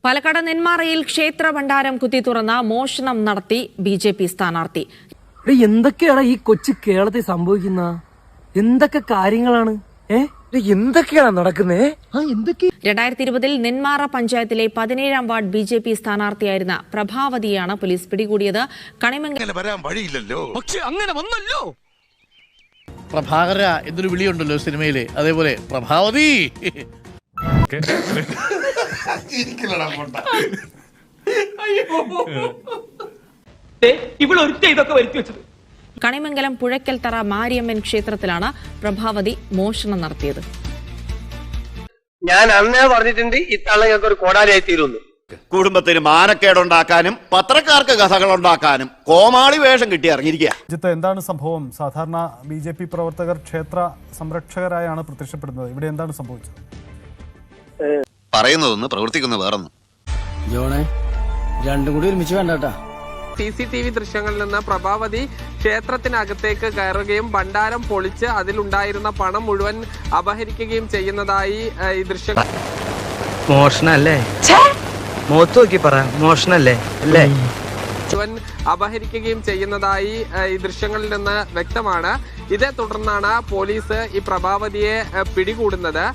പാലക്കാട് നെന്മാറയിൽ ക്ഷേത്ര ഭണ്ഡാരം കുത്തി തുറന്ന മോഷണം നടത്തി ബിജെപി സ്ഥാനാർത്ഥി. എന്തൊക്കെയാണ് ഈ കൊച്ചു കേരളത്തിൽ സംഭവിക്കുന്ന എന്തൊക്കെ കാര്യങ്ങളാണ് എന്തൊക്കെയാണ് നടക്കുന്നേ? 2020 നെന്മാറ പഞ്ചായത്തിലെ 17ാം വാർഡ് ബിജെപി സ്ഥാനാർത്ഥിയായിരുന്ന പ്രഭാവതിയാണ് പോലീസ് പിടികൂടിയത്. പ്രഭാകര എന്നൊരു വിളിയുണ്ടല്ലോ സിനിമയില്, അതേപോലെ പ്രഭാവതി. കണിമംഗലം പുഴയ്ക്കൽത്തറ മാരിയമ്മൻ ക്ഷേത്രത്തിലാണ് പ്രഭാവതി മോഷണം നടത്തിയത്. ഞാൻ അന്നേ പറഞ്ഞിട്ടുണ്ട് ഇത്തള്ളങ്ങൾക്ക് ഒരു കോടാലിയായി തീരുന്നു. കുടുംബത്തിന് മാനക്കേടുണ്ടാക്കാനും പത്രക്കാർക്ക് കഥകൾ ഉണ്ടാക്കാനും കോമാളി വേഷം കിട്ടി ഇറങ്ങിയിരിക്കുക. രാജ്യത്ത് എന്താണ് സംഭവം? സാധാരണ ബിജെപി പ്രവർത്തകർ ക്ഷേത്ര സംരക്ഷകരായാണ് പ്രത്യക്ഷപ്പെടുന്നത്. ഇവിടെ എന്താണ് സംഭവിച്ചത്? പറയുന്നതൊന്ന് പ്രവർത്തിക്കുന്ന വേറൊന്നും. ജോണേ, രണ്ടും കൂടി ഒരുമിച്ച് വേണ്ടട്ടാ. CCTV ദൃശ്യങ്ങളിൽ നിന്ന് പ്രഭാവതി ക്ഷേത്രത്തിനകത്തേക്ക് കയറുകയും ഭണ്ഡാരം പൊളിച്ച് അതിലുണ്ടായിരുന്ന പണം മുഴുവൻ അപഹരിക്കുകയും ചെയ്യുന്നതായി ഈ ദൃശ്യങ്ങൾ. മോഷണല്ലേ? മുഖത്ത് നോക്കി പറ, മോഷണല്ലേ അല്ലേ? മുഴുവൻ അപഹരിക്കുകയും ചെയ്യുന്നതായി ഈ ദൃശ്യങ്ങളിൽ നിന്ന് വ്യക്തമാണ്. ഇതേ തുടർന്നാണ് പോലീസ് ഈ പ്രഭാവതിയെ പിടികൂടുന്നത്.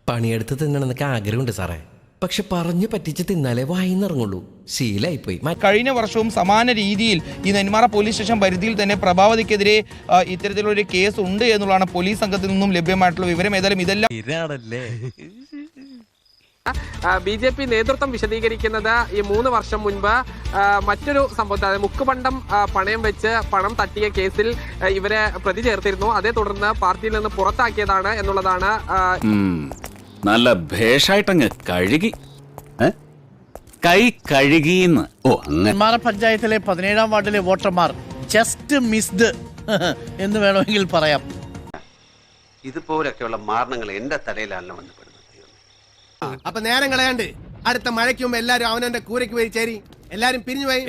പണിയെടുത്ത് തിന്നണമെന്നൊക്കെ ആഗ്രഹമുണ്ട് സാറേ, പക്ഷെ പറഞ്ഞു പറ്റിച്ച് തിന്നാലേ വായിന്നിറങ്ങുള്ളൂ. ശീലായിപ്പോയി. കഴിഞ്ഞ വർഷവും സമാന രീതിയിൽ ഈ നെന്മാറ പോലീസ് സ്റ്റേഷൻ പരിധിയിൽ തന്നെ പ്രഭാവതിക്കെതിരെ ഇത്തരത്തിലൊരു കേസ് ഉണ്ട് എന്നുള്ളതാണ് പോലീസ് സംഘത്തിൽ നിന്നും ലഭ്യമായിട്ടുള്ള വിവരം. ഏതായാലും ഇതെല്ലാം BJP നേതൃത്വം വിശദീകരിക്കുന്നത് ഈ 3 വർഷം മുൻപ് മറ്റൊരു സംഭവത്തിൽ, അതായത് മുക്കുപണ്ടം പണയം വെച്ച് പണം തട്ടിയ കേസിൽ ഇവരെ പ്രതി ചേർത്തിരുന്നു. അതേ തുടർന്ന് പാർട്ടിയിൽ നിന്ന് പുറത്താക്കിയതാണ് എന്നുള്ളതാണ്. നല്ല ഭേഷായിട്ടങ്ങ് കഴുകി കൈ കഴുകിന്ന്. നെന്മാറ പഞ്ചായത്തിലെ 17ാം വാർഡിലെ വോട്ടർമാർ ജസ്റ്റ് മിസ്ഡ് എന്ന് വേണമെങ്കിൽ പറയാം. ഇതുപോലൊക്കെയുള്ള മാരണങ്ങൾ എന്റെ തലയിലാണ് വന്നപ്പെടുന്നത്. അപ്പൊ നേരം കളയാണ്ട് അടുത്ത മഴയ്ക്ക് മുമ്പ് എല്ലാരും അവനവന്റെ കൂരയ്ക്ക് പോയി ചേരി. എല്ലാരും പിരിഞ്ഞു പോയി.